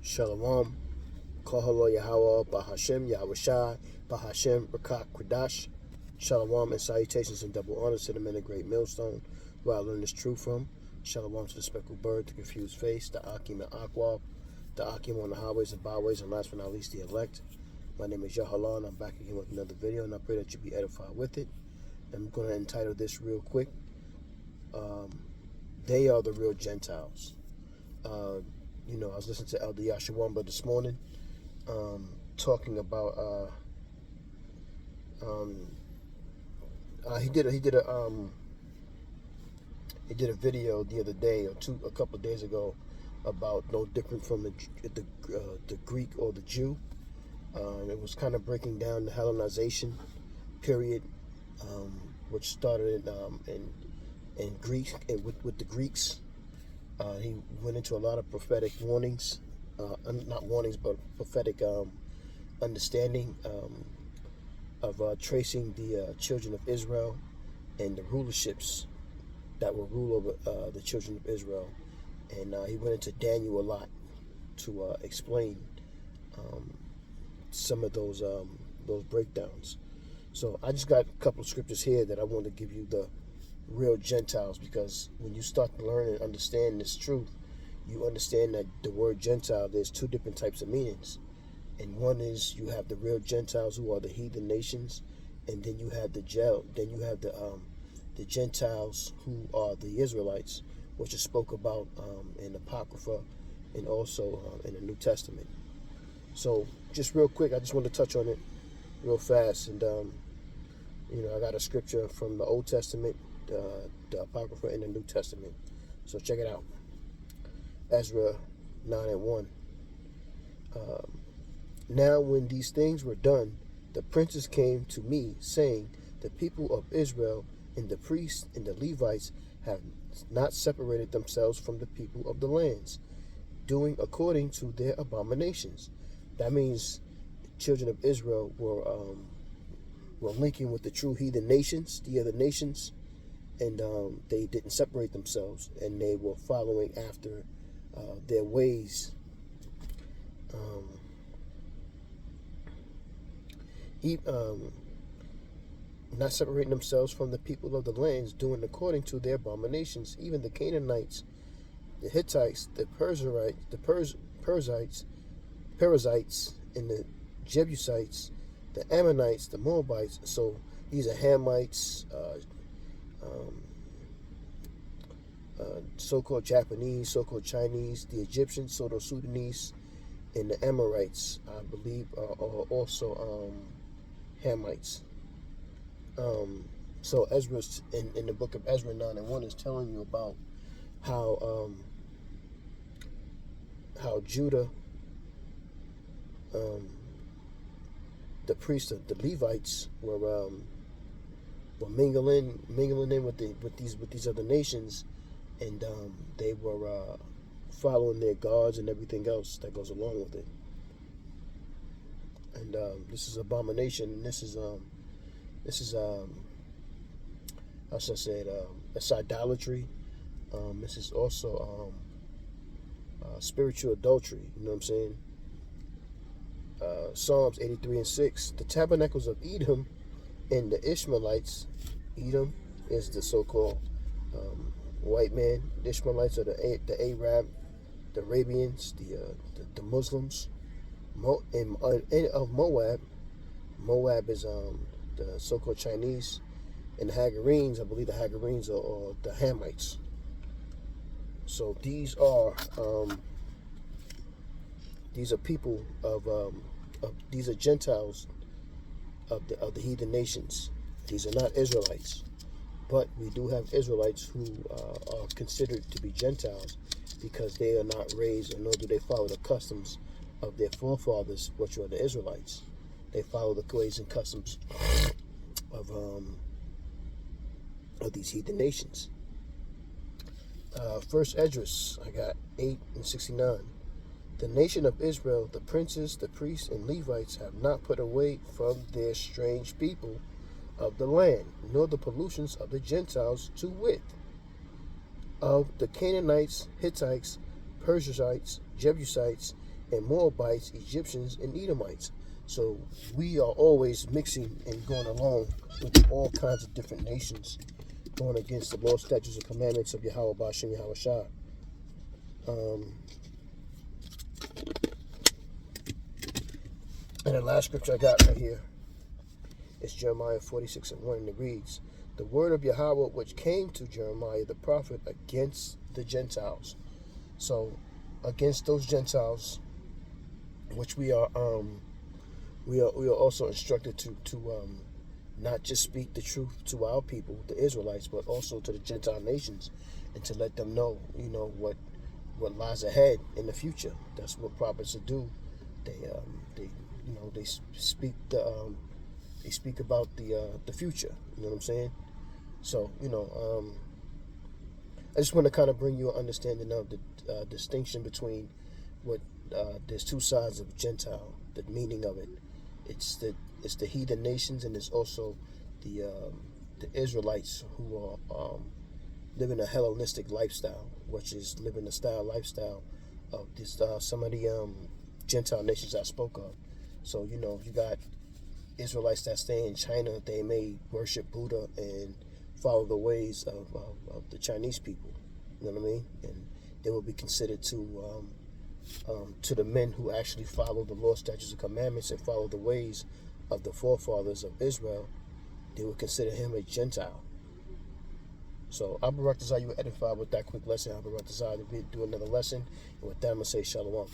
Shalom, Kahalo Yahweh, Bahashem, Yahushai, Bahashem, Rakak, Kwadash. Shalom and salutations and double honors to the men of great millstone, where I learned this truth from. Shalom to the speckled bird, the confused face, the Akim and Akwab, the Akim on the highways and byways, and last but not least, the elect. My name is Yahalan. I'm back again with another video, and I pray that you be edified with it. I'm going to entitle this real quick. They are the real Gentiles. I was listening to Elder Yashawamba this morning, talking about he did a video the other day or a couple of days ago about no different from the Greek or the Jew. It was kind of breaking down the Hellenization period, which started in Greek with the Greeks. He went into a lot of prophetic warnings, not warnings, but prophetic understanding of tracing the children of Israel and the rulerships that will rule over the children of Israel. And he went into Daniel a lot to explain some of those breakdowns. So I just got a couple of scriptures here that I want to give you the real Gentiles, because when you start to learn and understand this truth, you understand that the word Gentile, there's two different types of meanings. And one is you have the real Gentiles, who are the heathen nations, and then you have the Gentiles who are the Israelites, which is spoke about in Apocrypha and also in the New Testament. So just real quick, I just want to touch on it real fast. And I got a scripture from the Old Testament, the Apocrypha, and the New Testament. So check it out. Ezra 9:1. Now when these things were done, the princes came to me, saying, the people of Israel and the priests and the Levites have not separated themselves from the people of the lands, doing according to their abominations. That means the children of Israel were linking with the true heathen nations, the other nations, and they didn't separate themselves, and they were following after their ways. Not separating themselves from the people of the lands, doing according to their abominations. Even the Canaanites, the Hittites, the Perizzites, and the Jebusites, the Ammonites, the Moabites. So these are Hamites, so-called Japanese, so-called Chinese, the Egyptians, Sudanese, and the Amorites, I believe, are also Hamites. So Ezra's in the book of Ezra 9:1 is telling you about how Judah, the priests of the Levites were mingling in with these other nations, and they were following their gods and everything else that goes along with it. And this is abomination. And this is how should I say it? It's idolatry. This is also spiritual adultery. You know what I'm saying? Psalms 83:6. The tabernacles of Edom and the Ishmaelites. Edom is the so-called white man. The Ishmaelites are the Arab, the Arabians, the Muslims. Of Moab. Moab is the so-called Chinese, and the Hagarenes, I believe the Hagarenes are the Hamites. So these are people these are Gentiles of the heathen nations. These are not Israelites, but we do have Israelites who are considered to be Gentiles, because they are not raised, or nor do they follow the customs of their forefathers, which were the Israelites. They follow the ways and customs of these heathen nations. First Esdras, I got 8:69. The nation of Israel, the princes, the priests, and Levites have not put away from their strange people of the land, nor the pollutions of the Gentiles, to wit, of the Canaanites, Hittites, Perizzites, Jebusites, and Moabites, Egyptians, and Edomites. So we are always mixing and going along with all kinds of different nations, going against the law, statutes, and commandments of Yahweh Bashem Yahweh Shah. And the last scripture I got right here is Jeremiah 46:1, and it reads, "The word of Yahweh which came to Jeremiah the prophet against the Gentiles." So, against those Gentiles, which we are also instructed to not just speak the truth to our people, the Israelites, but also to the Gentile nations, and to let them know, what lies ahead in the future. That's what prophets do. They speak they speak about the future. You know what I'm saying? So I just want to kind of bring you an understanding of the distinction between what there's two sides of Gentile. The meaning of it, it's the heathen nations, and there's also the Israelites who are living a Hellenistic lifestyle, which is living the lifestyle of this some of the Gentile nations I spoke of. So you got Israelites that stay in China. They may worship Buddha and follow the ways of the Chinese people. You know what I mean? And they will be considered to the men who actually follow the law, statutes, and commandments and follow the ways of the forefathers of Israel. They would consider him a Gentile. So Abu Barak Desire, you were edified with that quick lesson. Abu Barak Desire to do another lesson. And with that, I'm going to say Shalom.